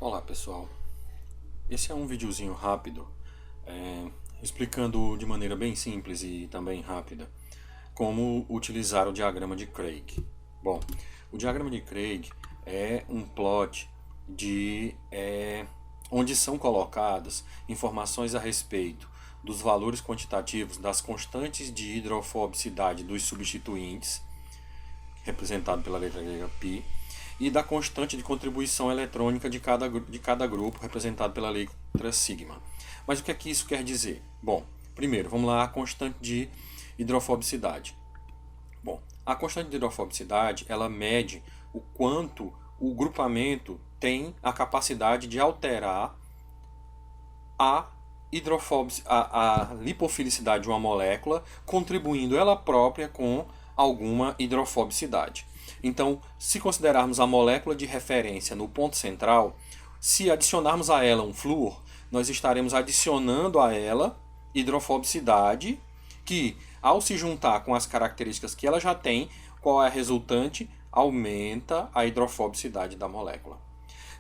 Olá pessoal, esse é um videozinho rápido explicando de maneira bem simples e também rápida como utilizar o diagrama de Craig. Bom, o diagrama de Craig é um plot onde são colocadas informações a respeito dos valores quantitativos das constantes de hidrofobicidade dos substituintes, representado pela letra grega π, e da constante de contribuição eletrônica de cada grupo, representado pela letra sigma. Mas o que é que isso quer dizer? Bom, primeiro, vamos lá, a constante de hidrofobicidade. Bom, a constante de hidrofobicidade, ela mede o quanto o grupamento tem a capacidade de alterar a lipofilicidade de uma molécula, contribuindo ela própria com alguma hidrofobicidade. Então, se considerarmos a molécula de referência no ponto central, se adicionarmos a ela um flúor, nós estaremos adicionando a ela hidrofobicidade, que, ao se juntar com as características que ela já tem, qual é a resultante? Aumenta a hidrofobicidade da molécula.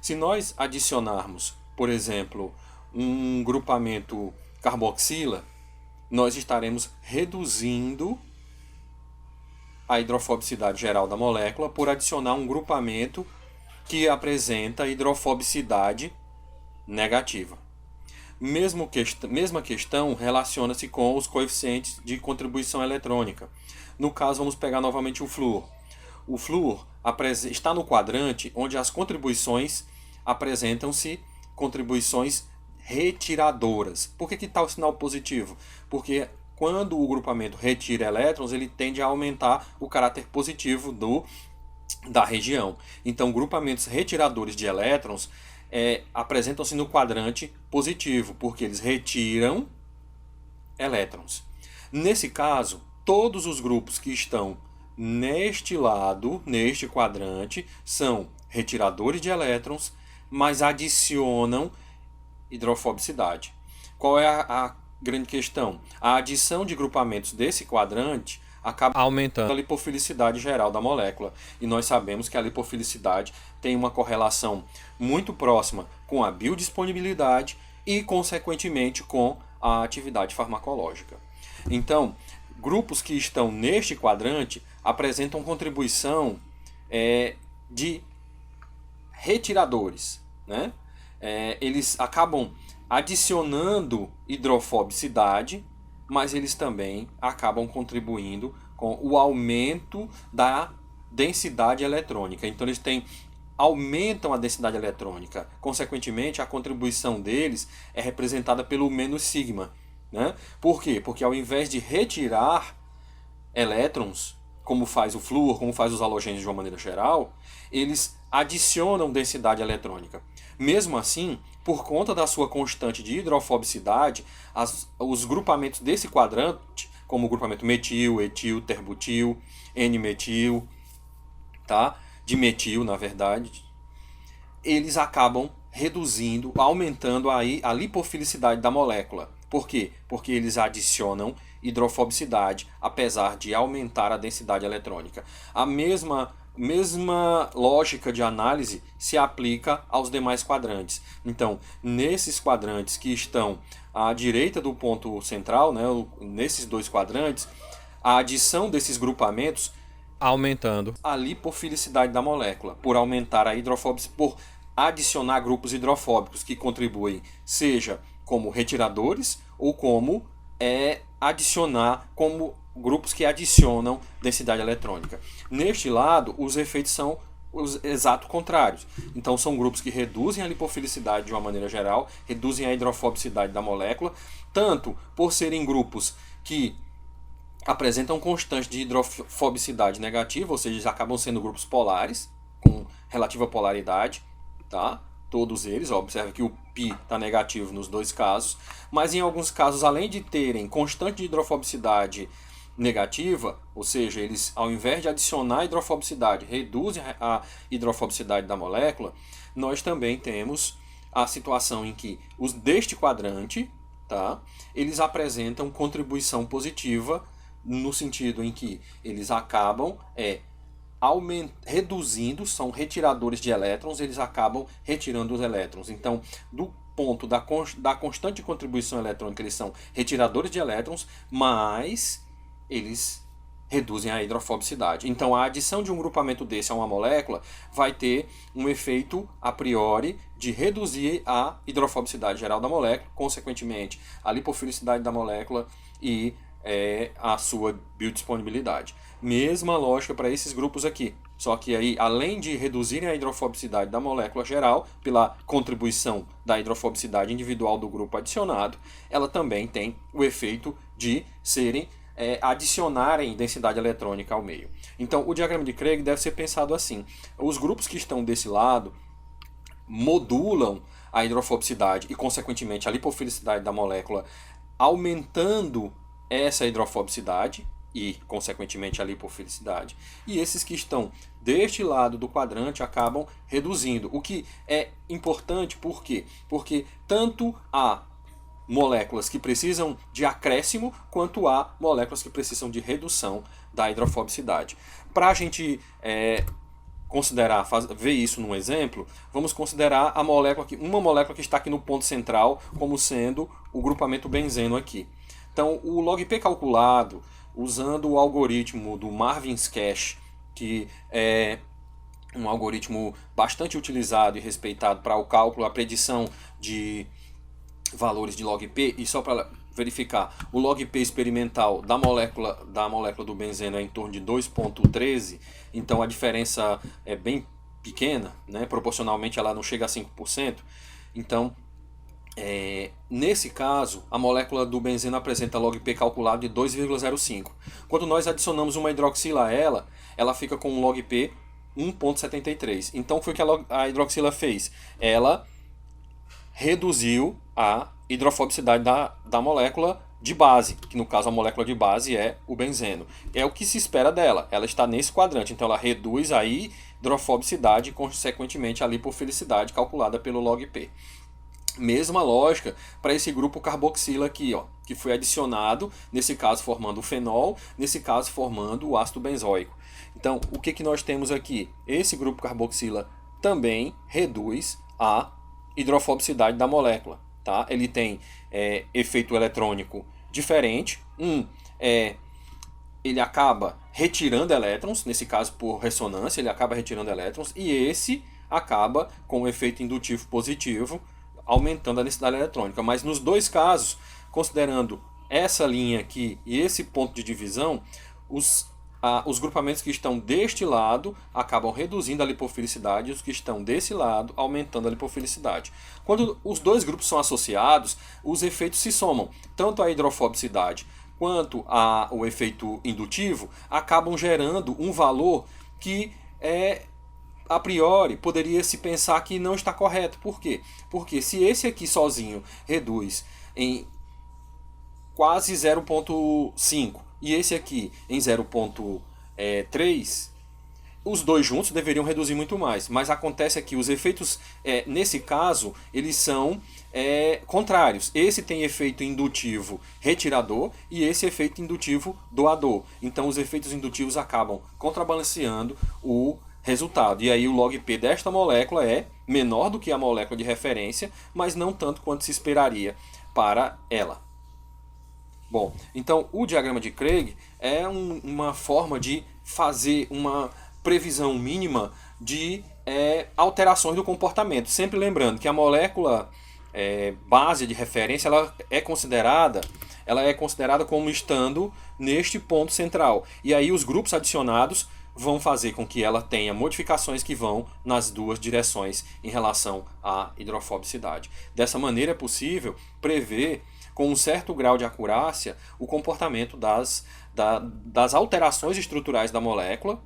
Se nós adicionarmos, por exemplo, um grupamento carboxila, nós estaremos reduzindo a hidrofobicidade geral da molécula por adicionar um grupamento que apresenta hidrofobicidade negativa. Mesma questão relaciona-se com os coeficientes de contribuição eletrônica. No caso, vamos pegar novamente o flúor. O flúor está no quadrante onde as contribuições apresentam-se contribuições retiradoras. Por que está o sinal positivo? Porque quando o grupamento retira elétrons, ele tende a aumentar o caráter positivo da região. Então, grupamentos retiradores de elétrons apresentam-se no quadrante positivo, porque eles retiram elétrons. Nesse caso, todos os grupos que estão neste lado, neste quadrante, são retiradores de elétrons, mas adicionam hidrofobicidade. Qual é a grande questão? A adição de grupamentos desse quadrante acaba aumentando a lipofilicidade geral da molécula. E nós sabemos que a lipofilicidade tem uma correlação muito próxima com a biodisponibilidade e, consequentemente, com a atividade farmacológica. Então, grupos que estão neste quadrante apresentam contribuição de retiradores, né? Eles acabam adicionando hidrofobicidade, mas eles também acabam contribuindo com o aumento da densidade eletrônica. Então eles aumentam a densidade eletrônica. Consequentemente, a contribuição deles é representada pelo menos sigma, né? Por quê? Porque ao invés de retirar elétrons, como faz o flúor, como faz os halogênios de uma maneira geral, eles adicionam densidade eletrônica. Mesmo assim, por conta da sua constante de hidrofobicidade, os grupamentos desse quadrante, como o grupamento metil, etil, terbutil, N-metil, tá? Dimetil, na verdade, eles acabam reduzindo, aumentando a lipofilicidade da molécula. Por quê? Porque eles adicionam hidrofobicidade, apesar de aumentar a densidade eletrônica. A mesma lógica de análise se aplica aos demais quadrantes. Então, nesses quadrantes que estão à direita do ponto central, né, nesses dois quadrantes, a adição desses grupamentos aumentando a lipofilicidade da molécula, por aumentar a hidrofobicidade, por adicionar grupos hidrofóbicos que contribuem, seja como retiradores ou como adicionar como grupos que adicionam densidade eletrônica. Neste lado, os efeitos são os exatos contrários. Então, são grupos que reduzem a lipofilicidade de uma maneira geral, reduzem a hidrofobicidade da molécula, tanto por serem grupos que apresentam constante de hidrofobicidade negativa, ou seja, eles acabam sendo grupos polares, com relativa polaridade, tá? Todos eles, observe que o π está negativo nos dois casos, mas em alguns casos, além de terem constante de hidrofobicidade negativa, ou seja, eles ao invés de adicionar hidrofobicidade, reduzem a hidrofobicidade da molécula, nós também temos a situação em que os deste quadrante, tá, eles apresentam contribuição positiva no sentido em que eles acabam reduzindo, são retiradores de elétrons, eles acabam retirando os elétrons. Então, do ponto da constante contribuição eletrônica, eles são retiradores de elétrons, mas eles reduzem a hidrofobicidade. Então, a adição de um grupamento desse a uma molécula vai ter um efeito a priori de reduzir a hidrofobicidade geral da molécula, consequentemente, a lipofilicidade da molécula e a sua biodisponibilidade. Mesma lógica para esses grupos aqui. Só que aí, além de reduzirem a hidrofobicidade da molécula geral, pela contribuição da hidrofobicidade individual do grupo adicionado, ela também tem o efeito de adicionarem densidade eletrônica ao meio. Então, o diagrama de Craig deve ser pensado assim. Os grupos que estão desse lado modulam a hidrofobicidade e, consequentemente, a lipofilicidade da molécula, aumentando essa hidrofobicidade e, consequentemente, a lipofilicidade. E esses que estão deste lado do quadrante acabam reduzindo. O que é importante, por quê? Porque tanto há moléculas que precisam de acréscimo, quanto há moléculas que precisam de redução da hidrofobicidade. Para a gente considerar, ver isso num exemplo, vamos considerar uma molécula que está aqui no ponto central como sendo o grupamento benzeno aqui. Então, o log-P calculado, usando o algoritmo do Marvin's Cache, que é um algoritmo bastante utilizado e respeitado para o cálculo, a predição de valores de log-P, e só para verificar, o log-P experimental da molécula do benzeno é em torno de 2,13, então a diferença é bem pequena, né? Proporcionalmente ela não chega a 5%. Então, nesse caso, a molécula do benzeno apresenta log-P calculado de 2,05. Quando nós adicionamos uma hidroxila a ela fica com um log-P 1,73. Então, o que foi que a hidroxila fez? Ela reduziu a hidrofobicidade da molécula de base, que no caso a molécula de base é o benzeno. É o que se espera dela, ela está nesse quadrante, então ela reduz a hidrofobicidade e, consequentemente, a lipofilicidade calculada pelo log-P. Mesma lógica para esse grupo carboxila aqui, ó, que foi adicionado, nesse caso formando o fenol, nesse caso formando o ácido benzoico. Então, o que nós temos aqui? Esse grupo carboxila também reduz a hidrofobicidade da molécula. Tá? Ele tem efeito eletrônico diferente. Ele acaba retirando elétrons, nesse caso por ressonância, ele acaba retirando elétrons, e esse acaba com o efeito indutivo positivo, aumentando a densidade eletrônica. Mas nos dois casos, considerando essa linha aqui e esse ponto de divisão, os grupamentos que estão deste lado acabam reduzindo a lipofilicidade e os que estão desse lado aumentando a lipofilicidade. Quando os dois grupos são associados, os efeitos se somam. Tanto a hidrofobicidade quanto o efeito indutivo acabam gerando um valor que a priori poderia se pensar que não está correto. Por quê? Porque se esse aqui sozinho reduz em quase 0,5 e esse aqui em 0,3, os dois juntos deveriam reduzir muito mais. Mas acontece que os efeitos, nesse caso, eles são contrários. Esse tem efeito indutivo retirador e esse efeito indutivo doador. Então os efeitos indutivos acabam contrabalanceando o resultado. E aí o log-P desta molécula é menor do que a molécula de referência, mas não tanto quanto se esperaria para ela. Bom, então o diagrama de Craig é uma forma de fazer uma previsão mínima de alterações do comportamento. Sempre lembrando que a molécula base de referência ela é considerada como estando neste ponto central. E aí os grupos adicionados vão fazer com que ela tenha modificações que vão nas duas direções em relação à hidrofobicidade. Dessa maneira é possível prever com um certo grau de acurácia o comportamento das alterações estruturais da molécula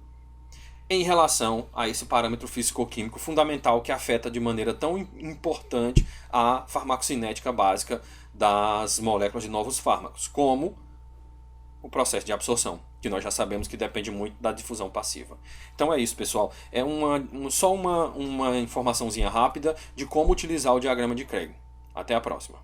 em relação a esse parâmetro físico-químico fundamental que afeta de maneira tão importante a farmacocinética básica das moléculas de novos fármacos, como o processo de absorção, que nós já sabemos que depende muito da difusão passiva. Então é isso, pessoal. É só uma informaçãozinha rápida de como utilizar o diagrama de Craig. Até a próxima.